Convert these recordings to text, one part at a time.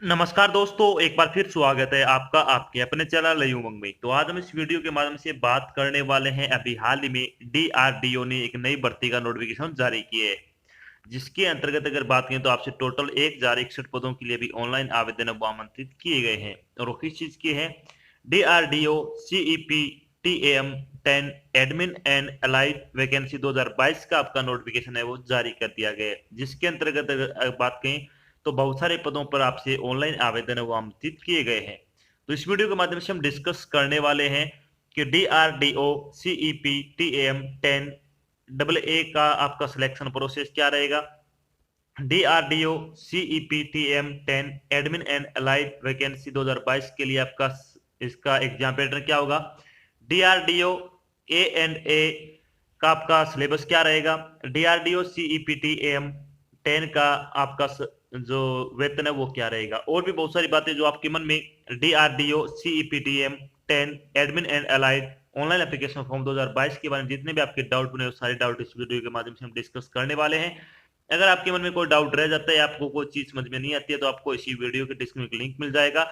नमस्कार दोस्तों, एक बार फिर स्वागत है आपका आपके अपने चैनल लय उमंग में। तो आज हम इस वीडियो के माध्यम से बात करने वाले हैं अभी हाल ही में डीआरडीओ ने एक नई भर्ती का नोटिफिकेशन जारी किया है, जिसके अंतर्गत अगर बात करें तो आपसे टोटल 1061 पदों के लिए भी ऑनलाइन आवेदन अब आमंत्रित किए गए हैं। और वो किस चीज के हैं? DRDO CEPTAM 10 admin and allied vacancy 2022 का आपका नोटिफिकेशन है वो जारी कर दिया गया है, जिसके अंतर्गत अगर बात करें तो बहुत सारे पदों पर आपसे ऑनलाइन आवेदन वो आमंत्रित किए गए हैं। तो इस वीडियो के माध्यम से हम डिस्कस करने वाले हैं कि DRDO CEPTAM 10 double A का आपका सिलेक्शन प्रोसेस क्या रहेगा। DRDO CEP TM 10 admin and allied vacancy 2022 के लिए आपका इसका एग्जाम पैटर्न क्या होगा। डीआरडीओ ए एंड ए का आपका सिलेबस क्या रहेगा। डीआरडीओ सीईपी टीएम 10 का आपका जो वेतन है वो क्या रहेगा। और भी बहुत सारी बातें जो आपके मन में DRDO CEPTAM 10 admin and allied online application form 2022 के बारे में जितने भी आपके डाउट बने सारे डाउट इस वीडियो के माध्यम से हम डिस्कस करने वाले हैं। अगर आपके मन में कोई डाउट रह जाता है, आपको कोई चीज समझ में नहीं आती है, तो आपको इसी वीडियो के डिस्क्रिप्शन में लिंक मिल जाएगा,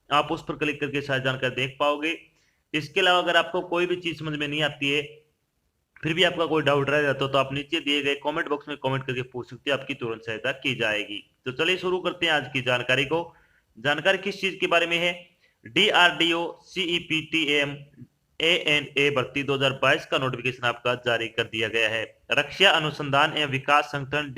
आप उस पर क्लिक करके सारी जानकारी देख पाओगे। इसके अलावा अगर आपको कोई भी चीज समझ में नहीं आती है, फिर भी आपका कोई डाउट रह जाता हो, तो आप नीचे दिए गए कमेंट बॉक्स में कमेंट करके पूछ सकते हैं, आपकी तुरंत सहायता की जाएगी। तो चलिए शुरू करते हैं आज की जानकारी को। जानकारी किस चीज के बारे में है? डीआरडीओ सीईपीटीएम ए एंड ए भर्ती 2022 का नोटिफिकेशन आपका जारी कर दिया गया है। रक्षा अनुसंधान एवं विकास संगठन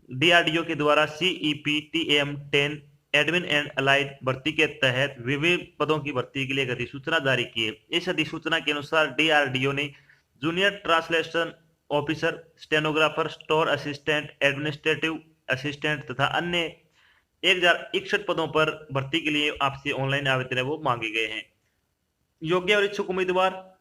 डीआरडीओ के द्वारा सीईपीटीएम 10 एडमिन एंड अलाइड भर्ती के तहत विभिन्न पदों की भर्ती के लिए एक अधिसूचना जारी की है। इस अधिसूचना के अनुसार डीआरडीओ ने junior translation officer, stenographer, store assistant, administrative assistant तथा अन्य 1061 पदों पर भर्ती के लिए आपसे ऑनलाइन आवेदन है वो मांगे गए हैं। योग्य और इच्छुक उम्मीदवार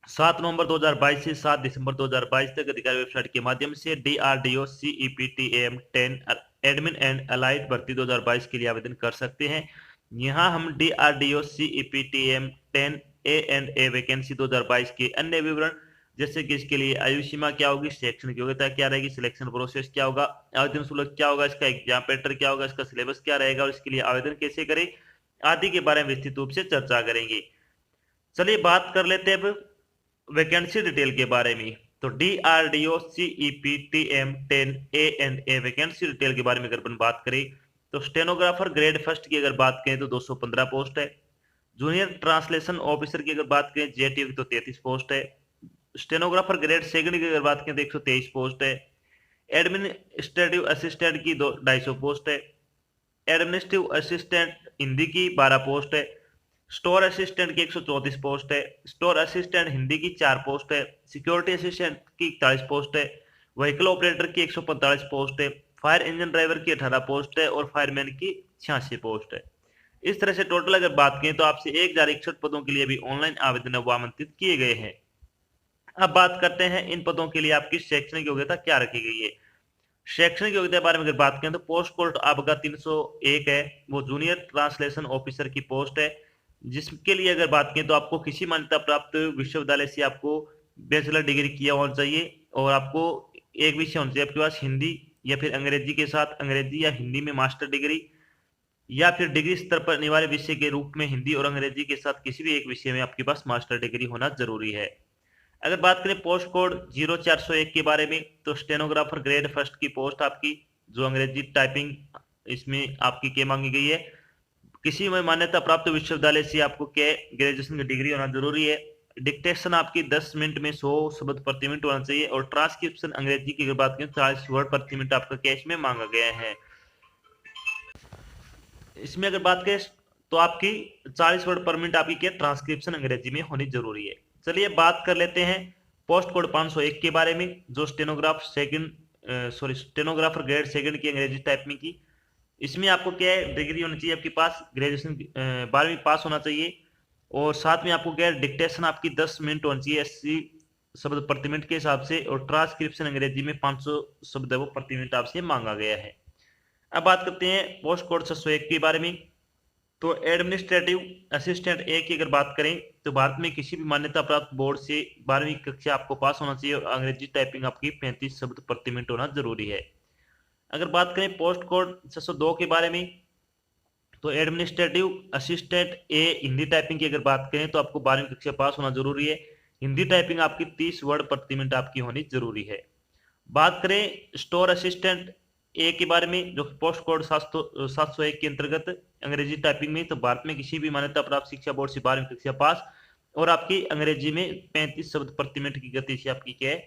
7 नवंबर 2022 से 7 दिसंबर 2022 तक अधिकारी वेबसाइट के माध्यम से DRDO CEPTAM 10 admin and allied भर्ती 2022 के लिए आवेदन कर सकते हैं। यहाँ हम DRDO CEPTAM 10 A and A vacancy 2022 के अन्य विवरण, जैसे कि इसके लिए आयु सीमा क्या होगी, शैक्षणिक योग्यता क्या रहेगी, सिलेक्शन प्रोसेस क्या होगा, आवेदन शुल्क क्या होगा, इसका एग्जाम पैटर्न क्या होगा, इसका सिलेबस क्या रहेगा और इसके लिए आवेदन कैसे करें आदि के बारे में विस्तृत रूप से चर्चा करेंगे। चलिए बात कर लेते हैं अब वैकेंसी डिटेल के बारे में। तो DRDO CEPTAM 10 A and A vacancy detail के बारे में अगर अपन बात करें तो स्टेनोग्राफर ग्रेड फर्स्ट की अगर बात करें तो 215 पोस्ट है। जूनियर ट्रांसलेशन ऑफिसर की अगर बात करें जेटीओ की तो 33 पोस्ट है। स्टेनोग्राफर ग्रेड सेकंड की अगर बात करें तो 123 पोस्ट है। एडमिनिस्ट्रेटिव असिस्टेंट की 250 पोस्ट है। एडमिनिस्ट्रेटिव असिस्टेंट हिंदी की 12 पोस्ट है। स्टोर असिस्टेंट की 134 पोस्ट है। स्टोर असिस्टेंट हिंदी की 4 पोस्ट है। सिक्योरिटी असिस्टेंट की 41 पोस्ट है। व्हीकल ऑपरेटर की 145 पोस्ट है। फायर इंजन ड्राइवर की 18 पोस्ट है और फायरमैन की 86 पोस्ट है। इस तरह से टोटल अगर बात करें तो आपसे 1061 पदों के लिए भी ऑनलाइन आवेदन आमंत्रित किए गए हैं। अब बात करते हैं इन पदों के लिए आपकी शैक्षणिक योग्यता क्या रखी गई है। शैक्षणिक योग्यता के बारे में अगर बात करें तो पोस्ट कोड आपका 301 है, वो जूनियर ट्रांसलेशन ऑफिसर की पोस्ट है, जिसके लिए अगर बात करें तो आपको किसी मान्यता प्राप्त विश्वविद्यालय से आपको बैचलर डिग्री किया होना चाहिए और आपको एक विषय होना चाहिए आपके पास हिंदी या फिर अंग्रेजी के साथ अंग्रेजी या हिंदी में मास्टर डिग्री, या फिर डिग्री स्तर पर अनिवार्य विषय के रूप में हिंदी और अंग्रेजी के साथ किसी भी एक विषय में आपके पास मास्टर डिग्री होना जरूरी है। अगर बात करें पोस्ट कोड 0401 के बारे में तो स्टेनोग्राफर ग्रेड फर्स्ट की पोस्ट आपकी, जो अंग्रेजी टाइपिंग इसमें आपकी क्या मांगी गई है। किसी में मान्यता प्राप्त विश्वविद्यालय से आपको क्या ग्रेजुएशन की डिग्री होना जरूरी है। डिक्टेशन आपकी 10 मिनट में 100 शब्द प्रति मिनट होना चाहिए और ट्रांसक्रिप्शन अंग्रेजी की अगर बात करें 40 वर्ड प्रति मिनट आपका कैश में मांगा गया है। इसमें अगर बात करें तो आपकी 40 वर्ड पर मिनट आपकी क्या ट्रांसक्रिप्शन अंग्रेजी में होनी जरूरी है। चलिए बात कर लेते हैं पोस्ट कोड 501 के बारे में, जो स्टेनोग्राफर ग्रेड सेकंड की अंग्रेजी टाइपिंग की। इसमें आपको क्या है डिग्री होनी चाहिए आपके पास, ग्रेजुएशन 12वीं पास होना चाहिए और साथ में आपको क्या है डिक्टेशन आपकी 10 मिनट होनी चाहिए 80 शब्द प्रति मिनट के हिसाब से और ट्रांसक्रिप्शन अंग्रेजी में 500 शब्द वो प्रति मिनट आपसे मांगा गया है। अब बात करते हैं पोस्ट कोड 601 के बारे में। तो एडमिनिस्ट्रेटिव असिस्टेंट ए की अगर बात करें तो भारत में किसी भी मान्यता प्राप्त बोर्ड से 12वीं कक्षा आपको पास होना चाहिए और अंग्रेजी टाइपिंग आपकी 35 शब्द प्रति मिनट होना जरूरी है। अगर बात करें पोस्ट कोड 602 के बारे में, तो एडमिनिस्ट्रेटिव असिस्टेंट ए हिंदी टाइपिंग की अगर बात करें तो आपको 12वीं कक्षा पास होना जरूरी है। हिंदी टाइपिंग आपकी 30 वर्ड प्रति मिनट आपकी होनी जरूरी है। बात करें स्टोर असिस्टेंट ए के बारे में, जो पोस्ट कोड 701 के अंतर्गत अंग्रेजी टाइपिंग में, तो भारत में किसी भी मान्यता प्राप्त शिक्षा बोर्ड से 12वीं कक्षा पास और आपकी अंग्रेजी में 35 शब्द प्रति मिनट की गति से आपकी क्या है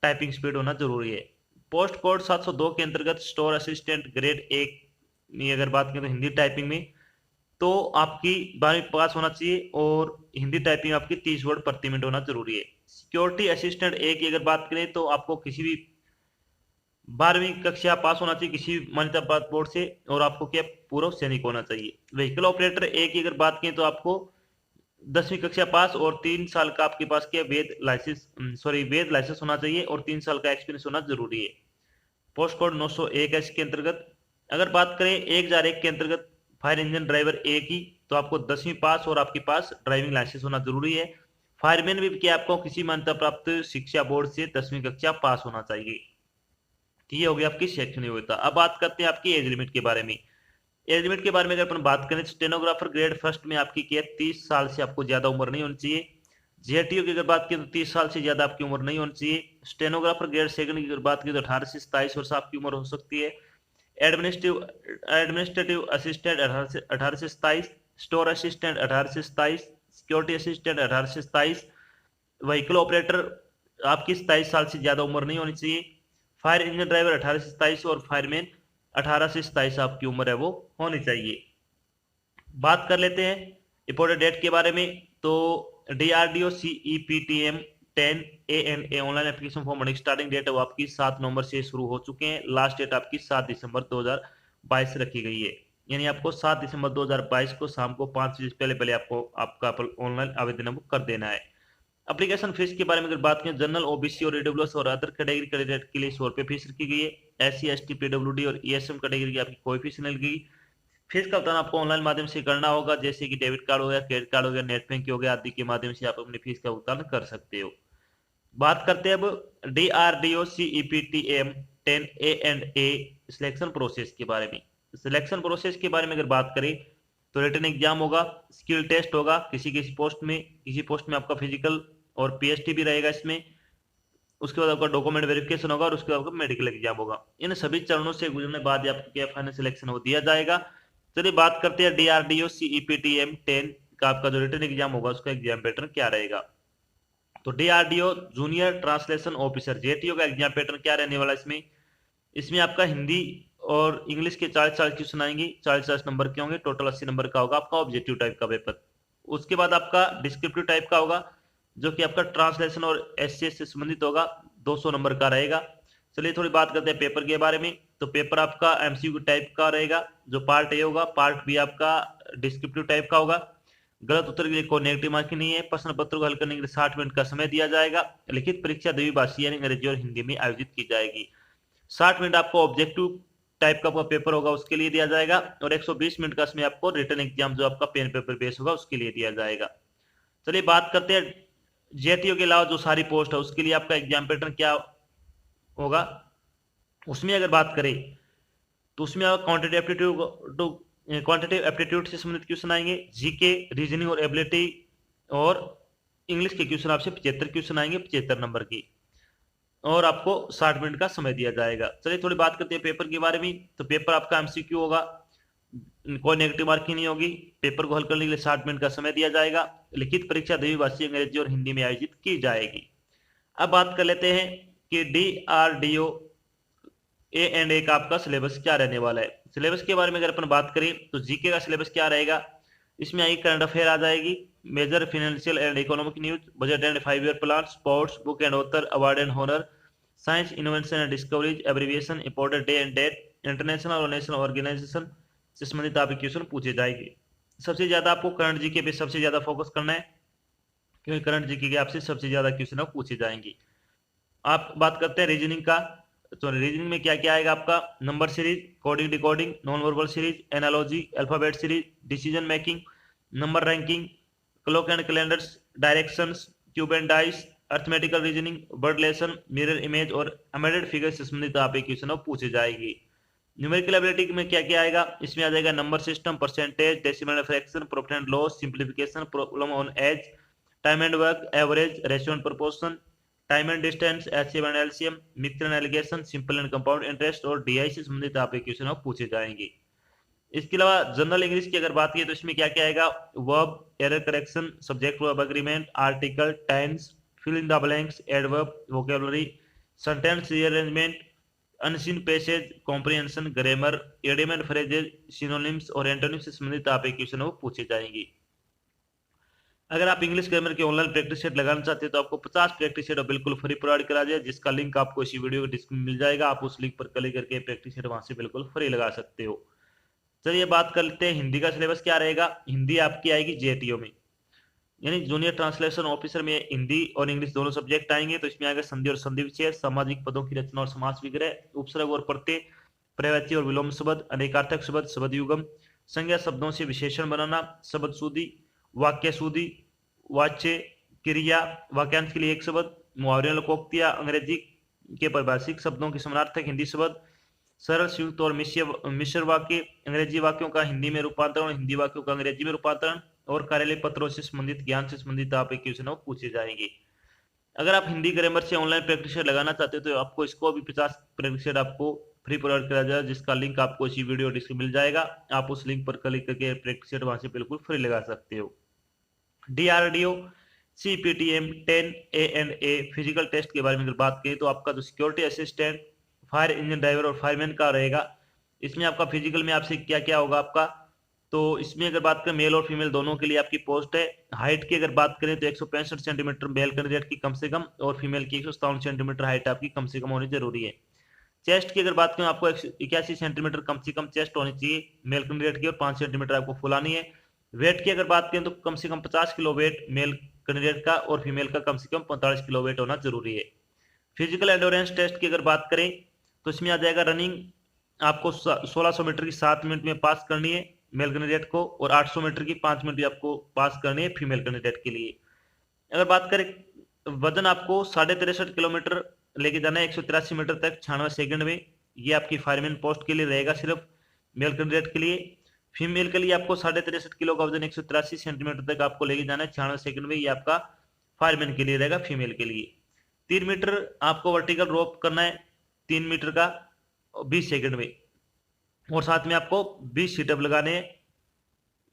टाइपिंग स्पीड होना जरूरी है। पोस्ट कोड 702 के अंतर्गत स्टोर असिस्टेंट ग्रेड 1 में अगर बात करें तो हिंदी टाइपिंग में तो आपकी 12वीं पास होना चाहिए और हिंदी टाइपिंग आपकी 30 वर्ड प्रति मिनट होना जरूरी है। सिक्योरिटी असिस्टेंट ए की अगर बात करें तो आपको किसी भी 12वीं कक्षा पास होना चाहिए किसी भी मान्यता प्राप्त बोर्ड से और आपको क्या पूर्व सैनिक होना चाहिए। व्हीकल ऑपरेटर ए की अगर बात करें तो आपको 10वीं कक्षा पास और 3 साल का आपके पास क्या वैध लाइसेंस होना चाहिए और 3 साल का एक्सपीरियंस होना जरूरी है। पोस्ट कोड 901 है इसके अंतर्गत। अगर बात करें 1001 के अंतर्गत फायर इंजन ड्राइवर ए की, तो आपको 10वीं पास और आपके पास ड्राइविंग लाइसेंस होना जरूरी है। फायरमैन भी क्या आपको किसी मान्यता प्राप्त शिक्षा बोर्ड से 10वीं कक्षा पास होना चाहिए। ये हो गई आपकी शैक्षणिक योग्यता। अब बात करते हैं आपकी एज लिमिट के बारे में। एज लिमिट के बारे में अगर अपन बात करें तो स्टेनोग्राफर ग्रेड फर्स्ट में आपकी क्या 30 साल से आपको ज्यादा उम्र नहीं होनी चाहिए। जेटीओ की अगर बात करें तो 30 साल से ज्यादा आपकी उम्र नहीं होनी चाहिए। स्टेनोग्राफर ग्रेड सेकंड की अगर बात करें तो 18 से 27 वर्ष आपकी उम्र हो सकती है। एडमिनिस्ट्रेटिव असिस्टेंट 18 से 27, स्टोर असिस्टेंट 18 से 27, सिक्योरिटी असिस्टेंट 18 से 27, व्हीकल ऑपरेटर आपकी 27 साल से ज्यादा उम्र नहीं होनी चाहिए। फायर इंजन ड्राइवर 18 से 27 और फायरमैन 18 से 27 आपकी उम्र है वो होनी चाहिए। बात कर लेते हैं इंपोर्टेंट डेट के बारे में। तो DRDO CEPTM 10 ANA online application form भरने की स्टार्टिंग डेट है वो आपकी 7 नवंबर से शुरू हो चुके हैं। लास्ट डेट आपकी 7 दिसंबर 2022 रखी गई है, यानी आपको 7 दिसंबर 2022 को शाम को 5 बजे से पहले पहले आपको आपका ऑनलाइन आवेदन कर देना है। एप्लीकेशन फीस के बारे में अगर बात करें, जनरल ओबीसी और ईडब्ल्यूएस और अदर कैटेगरी कैंडिडेट के लिए 100 रुपये फीस रखी गई है। SC ST PWD और ESM कैटेगरी की आपकी कोई फीस नहीं लगेगी। फीस का भुगतान आपको ऑनलाइन माध्यम से करना होगा, जैसे कि डेबिट कार्ड हो गया, क्रेडिट कार्ड हो गया, नेट बैंकिंग हो गया आदि के माध्यम से आप अपनी फीस का भुगतान कर सकते हो। बात करते हैं अब DRDO CEPTM 10 A&A selection process के बारे में। सिलेक्शन प्रोसेस के बारे में अगर बात करें तो रिटन एग्जाम होगा, स्किल टेस्ट होगा, किसी पोस्ट में आपका फिजिकल और PST भी रहेगा इसमें। उसके बाद आपका डॉक्यूमेंट वेरिफिकेशन होगा और उसके बाद आपका मेडिकल एग्जाम होगा। इन सभी चरणों से गुजरने बाद आपको क्या फाइनल सिलेक्शन हो दिया जाएगा। चलिए बात करते हैं DRDO CEPTM 10 का आपका जो रिटन एग्जाम होगा उसका एग्जाम पैटर्न क्या रहेगा। तो DRDO junior translation officer JTO का एग्जाम पैटर्न क्या रहने वाला है इसमें आपका हिंदी और इंग्लिश के 40 क्वेश्चन आएंगे, 40 नंबर के होंगे, टोटल 80 नंबर का होगा आपका ऑब्जेक्टिव टाइप का पेपर। उसके बाद आपका डिस्क्रिप्टिव टाइप का होगा जो कि आपका ट्रांसलेशन और SCS से संबंधित होगा, 200 नंबर का रहेगा। चलिए थोड़ी बात करते हैं पेपर के बारे में। तो पेपर आपका MCQ टाइप का रहेगा, जो पार्ट ए होगा। पार्ट बी आपका डिस्क्रिप्टिव टाइप का होगा। गलत उत्तर के लिए कोई नेगेटिव मार्किंग नहीं है। प्रश्न पत्र को हल करने के लिए 60 मिनट का समय दिया जाएगा। लिखित परीक्षा द्विभाषी यानी अंग्रेजी और हिंदी में आयोजित की जाएगी। 60 मिनट आपको ऑब्जेक्टिव टाइप का पेपर होगा उसके लिए दिया जाएगा और 120 मिनट का इसमें आपको रिटन एग्जाम जो आपका पेन पेपर बेस होगा उसके लिए दिया जाएगा। चलिए बात करते हैं JTO के अलावा जो सारी पोस्ट है उसके लिए आपका एग्जाम पैटर्न क्या होगा। उसमें अगर बात करें तो उसमें क्वांटिटेटिव एप्टीट्यूड से संबंधित क्वेश्चन आएंगे, जीके, रीजनिंग और एबिलिटी और इंग्लिश के क्वेश्चन आपसे 75 क्वेश्चन आएंगे 75 नंबर की, और आपको 60 मिनट का समय दिया जाएगा। चलिए थोड़ी बात करते हैं पेपर के बारे में। तो पेपर आपका MCQ होगा, कोई नेगेटिव मार्किंग नहीं होगी। पेपर को हल करने के लिए 60 मिनट का समय दिया जाएगा। लिखित परीक्षा द्विभाषी अंग्रेजी और हिंदी में आयोजित की जाएगी। अब बात कर लेते हैं कि DRDO A&A का आपका सिलेबस क्या रहने वाला है। सिलेबस के बारे में अगर अपन बात करें तो जीके का सिलेबस क्या रहेगा, इसमें आएगी करंट अफेयर आ जाएगी, major financial and economic news, budget and 5 year plan, sports, book and author, award and honour, science innovation and discoveries, abbreviation, important day and date, international और नेशनल ऑर्गेनाइजेशन से संबंधित आपके क्वेश्चन पूछे जाएंगे। सबसे ज्यादा आपको करंट जीके पे सबसे ज्यादा फोकस करना है, क्योंकि करंट जीके के आपसे सबसे ज्यादा क्वेश्चन पूछे जाएंगे। आप बात करते हैं रीजनिंग का। तो रीजनिंग में क्या क्या आएगा आपका, number series, coding decoding, non verbal series, analogy, alphabet series, decision making, number ranking, clock and calendars, directions, cube and dice, arithmetical reasoning, word lesson, mirror image और एम्बेडेड फिगर से संबंधित आप एक क्वेश्चन पूछे जाएगी। न्यूमेरिकल एबिलिटी में क्या क्या आएगा, इसमें आ जाएगा number system, percentage, decimal fraction, profit and loss, simplification, problem on age, time and work, average, ratio and proportion, time and distance, HCF and LCM, mixed and alligation, simple and compound interest और DI से संबंधित आपके question पूछे जाएंगे। इसके अलावा general English की अगर बात की तो इसमें क्या क्या आएगा, verb, error correction, subject verb agreement, article, tense, fill in the blanks, adverb, vocabulary, sentence rearrangement, unseen passage, comprehension, grammar, idiom and phrases, synonyms और एंटोनिम्स से संबंधित आपके क्वेश्चन वो पूछे जाएंगे। अगर आप इंग्लिश ग्रामर के ऑनलाइन प्रैक्टिस सेट लगाना चाहते हैं तो आपको 50 प्रैक्टिस सेट बिल्कुल फ्री प्रोवाइड करा जाए, जिसका लिंक आपको इसी वीडियो के डिस्क्रिप्शन में मिल जाएगा। आप उस लिंक पर क्लिक करके प्रैक्टिस सेट वहां से बिल्कुल फ्री लगा सकते हो। चलिए बात कर लेते हैं हिंदी का सिलेबस क्या रहेगा। हिंदी आपकी आएगी जेटीओ में, यानी जूनियर ट्रांसलेशन ऑफिसर में हिंदी और इंग्लिश दोनों सब्जेक्ट आएंगे। तो इसमें आएगा संधि और संधि विच्छेद, सामाजिक पदों की रचना और समास विग्रह, उपसर्ग और प्रत्यय, प्रत्यय और विलोम शब्द, अनेकार्थक शब्द, शब्द युगम, संज्ञा शब्दों से विशेषण बनाना, शब्द शुद्धि, वाक्य शुद्धि, वाच्य, क्रिया, वाक्यांश के लिए एक शब्द, मुहावरे लोकोक्तियां, अंग्रेजी के परिभाषिक शब्दों के समानार्थक हिंदी शब्द, सरल, संयुक्त और मिश्र वाक्य, अंग्रेजी वाक्यों का हिंदी में रूपांतरण, हिंदी वाक्यों का अंग्रेजी में रूपांतरण और कार्यालय पत्रों से संबंधित ज्ञान से संबंधित आप क्वेश्चन पूछे जाएंगे। अगर आप हिंदी ग्रामर से ऑनलाइन प्रैक्टिस लगाना चाहते हो तो आपको इसको भी 50 प्रैक्टिस आपको फ्री प्रोवाइड करा जाएगा, जिसका लिंक आपको इसी वीडियो डिस्क्रिप्शन मिल जाएगा। आप उस लिंक पर क्लिक करके प्रैक्टिस वहां से बिल्कुल फ्री लगा सकते हो। DRDO CEPTAM 10 A and A physical test के बारे में अगर बात करें तो आपका जो security assistant, fire engine driver और फायरमैन का रहेगा। इसमें आपका फिजिकल में आपसे क्या क्या होगा आपका, तो इसमें अगर बात करें मेल और फीमेल दोनों के लिए आपकी पोस्ट है। हाइट की अगर बात करें तो 165 सेंटीमीटर मेल कैंडिडेट की कम से कम और फीमेल की 157 सेंटीमीटर हाइट आपकी कम से कम होनी जरूरी है। चेस्ट की अगर बात करें आपको 81 सेंटीमीटर कम से कम चेस्ट होनी चाहिए मेल कैंडिडेट की और 5 सेंटीमीटर आपको फुलानी है। वेट की अगर बात करें तो कम से कम 50 किलो वेट मेल कैंडिडेट का और फीमेल का कम से कम 45 किलो वेट होना जरूरी है। फिजिकल एंडोरेंस टेस्ट की अगर बात करें तो इसमें आ जाएगा रनिंग, आपको 1600 मीटर की 7 मिनट में पास करनी है मेल कैंडिडेट को और 800 मीटर की 5 मिनट में आपको पास करनी है फीमेल कैंडिडेट के लिए। अगर बात करें वजन आपको 63.5 किलोमीटर लेके जाना है 183 मीटर तक 96 सेकंड में। ये आपकी फायरमैन पोस्ट के लिए रहेगा सिर्फ मेल कैंडिडेट के लिए। फीमेल के लिए आपको 63.5 किलो का वजन 183 सेंटीमीटर तक आपको लेके जाना है 96 सेकंड में। ये आपका फायरमैन के लिए रहेगा फीमेल के लिए। 3 मीटर आपको वर्टिकल रोप करना है 3 मीटर का 20 सेकंड में और साथ में आपको 20 सीटअप लगाने हैं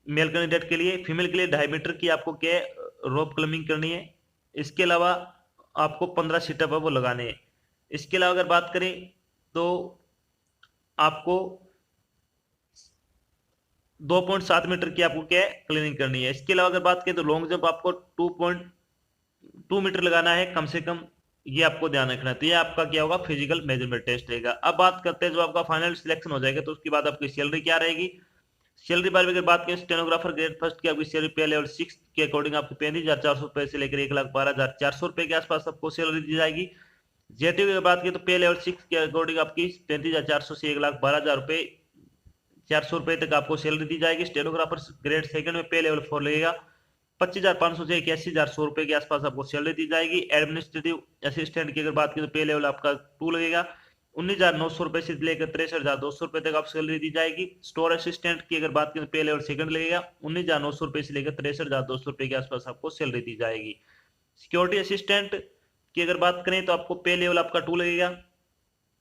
मेल कैंडिडेट के लिए। फीमेल के लिए 2.5 मीटर की आपको क्या रोप क्लाइंबिंग करनी है। इसके अलावा आपको 15 सीटअप है वो लगाने हैं। इसके अलावा अगर बात करें तो आपको 2.7 मीटर की आपको क्या क्लीनिंग करनी है। इसके अलावा अगर बात करें तो लॉन्ग जंप आपको 2.2 मीटर लगाना है कम से कम, ये आपको ध्यान रखना है। तो ये आपका क्या होगा फिजिकल मेजरमेंट टेस्ट रहेगा। अब बात करते हैं जो आपका फाइनल सिलेक्शन हो जाएगा तो उसके बाद आपकी सैलरी क्या रहेगी। सैलरी बारे में अगर बात करें स्टेनोग्राफर ग्रेड फर्स्ट की आपकी सैलरी पे लेवल 6 के अकॉर्डिंग आपको 35,400 रुपए से लेकर 1,12,400 रुपए के आसपास आपको सैलरी दी जाएगी। जेटीयू की बात करें तो पे लेवल 6 के अकॉर्डिंग आपकी 35,400 से 1,12,000 रुपए 400 रुपए तक आपको सैलरी दी जाएगी। स्टेनोग्राफर ग्रेड सेकंड में पे लेवल 4 लगेगा 25,500 से 81,100 रुपए के आसपास आपको सैलरी दी जाएगी। एडमिनिस्ट्रेटिव असिस्टेंट की अगर बात करें तो पे लेवल आपका 2 लगेगा 19,900 रुपए से लेकर 63,200 रुपए तक आप सैलरी दी जाएगी। स्टोर असिस्टेंट की अगर बात करें तो पे लेवल सेकंड लगेगा 19,900 रुपए से लेकर 63,200 रुपए के आसपास आपको सैलरी दी जाएगी। सिक्योरिटी असिस्टेंट की अगर बात करें तो आपको पे लेवल आपका 2 लगेगा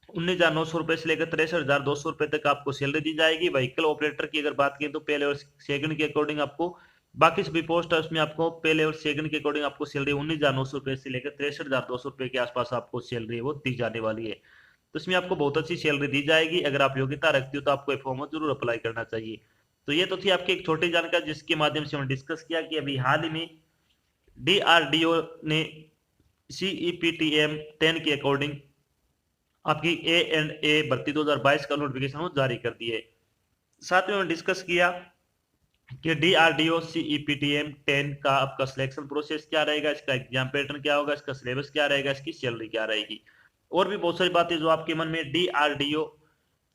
19,900 रुपए से लेकर 63,200 रुपए तक आपको सैलरी दी जाएगी। व्हीकल ऑपरेटर की अगर बात करें तो पे लेवल सेकंड के अकॉर्डिंग आपको बाकी सभी पोस्ट है उसमें आपको पे लेवल सेकंड के अकॉर्डिंग आपको सैलरी 19,900 रुपए से लेकर 63,200 रुपए के आसपास आपको सैलरी वो दी जाने वाली है। तो इसमें आपको बहुत अच्छी सैलरी दी जाएगी। अगर आप योग्यता रखती हो तो आपको फॉर्म जरूर अप्लाई करना चाहिए। तो ये तो थी आपकी एक छोटी जानकारी जिसके माध्यम से हमने डिस्कस किया कि अभी हाल ही में डीआरडीओ ने सीईपीटीएम 10 के अकॉर्डिंग आपकी ए एंड ए भर्ती 2022 का नोटिफिकेशन जारी कर दी है। साथ में हमने डिस्कस किया कि डीआरडीओ सीईपीटीएम 10 का आपका सिलेक्शन प्रोसेस क्या रहेगा, इसका एग्जाम पैटर्न क्या होगा, इसका सिलेबस क्या रहेगा, इसकी सैलरी क्या रहेगी और भी बहुत सारी बातें जो आपके मन में डीआरडीओ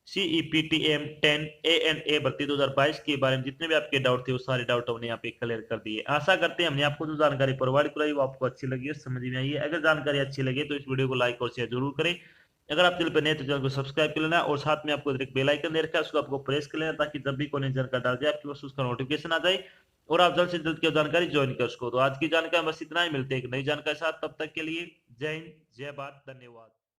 सीईपीटीएम 10 ए एंड ए भर्ती 2022 के बारे में जितने भी आपके डाउट थे वो सारे डाउट हमने यहाँ पे क्लियर कर दिए। आशा करते हैं हमने आपको जो जानकारी प्रोवाइड कराई वो आपको अच्छी लगी है, समझ में आई है। अगर जानकारी अच्छी लगी तो इस वीडियो को लाइक और शेयर जरूर करें अगर आप चैनल पर नए तो चैनल को सब्सक्राइब कर लेना और साथ में आपको एक बेल आइकन दे रखा है, उसको आपको प्रेस कर लेना ताकि जब भी कोई नई जानकारी डाल जाए आपके पास उसका नोटिफिकेशन आ जाए और आप जल्द से जल्द की जानकारी ज्वाइन कर सको। तो आज की जानकारी बस इतना ही, मिलते हैं एक नई जानकारी के साथ, तब तक के लिए जय हिंद, जय भारत, धन्यवाद।